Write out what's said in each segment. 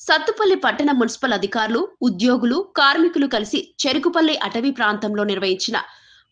సత్తుపల్లి పట్టణ మున్సిపల్ అధికారులు, ఉద్యోగులు, కార్మికులు కలిసి చెరుకుపల్లి అటవీ ప్రాంతంలో నిర్వహించిన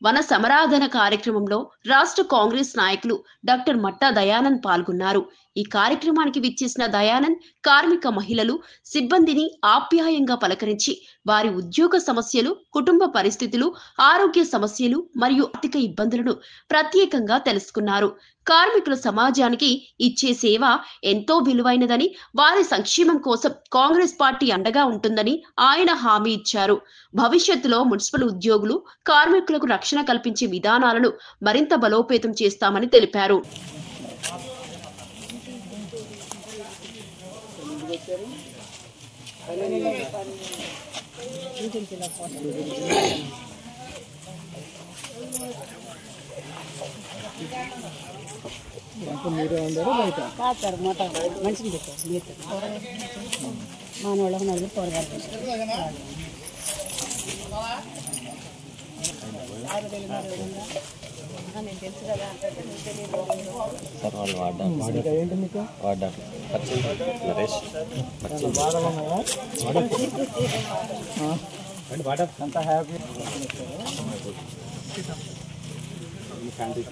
వన సమరాధన కార్యక్రమంలో రాష్ట్ర కాంగ్రెస్ నాయకులు డాక్టర్ మట్టా దయానంద్ పాల్గొన్నారు. ఈ కార్యక్రమానికి విచ్చేసిన దయానంద్ కార్మిక మహిళలు, సిబ్బందిని ఆప్యాయంగా పలకరించి వారి ఉద్యోగ సమస్యలు, కుటుంబ పరిస్థితులు, ఆరోగ్య సమస్యలు మరియు ఆర్థిక ఇబ్బందులను ప్రత్యేకంగా తెలుసుకున్నారు. కార్మికుల సమాజానికి ఇచ్చే సేవ ఎంతో విలువైనదని, వారి సంక్షేమం కోసం కాంగ్రెస్ పార్టీ అండగా ఉంటుందని ఆయన హామీ ఇచ్చారు. భవిష్యత్తులో మున్సిపల్ ఉద్యోగులు, కార్మికులకు రక్షణ కల్పించే విధానాలను మరింత బలోపేతం చేస్తామని తెలిపారు. మీరు అందరూ బయట కాస్తారు మాట మంచిగా పెట్టారు మీరు మానవాళ్ళకు నలుగురు కూరగాయలు నేను తెలుసు కదా సార్ వాళ్ళు వాడ్డా ఏంటి మీకు వాడ్డా నరేష్ వాడా అంత హ్యాపీ ఫ్యామిలీ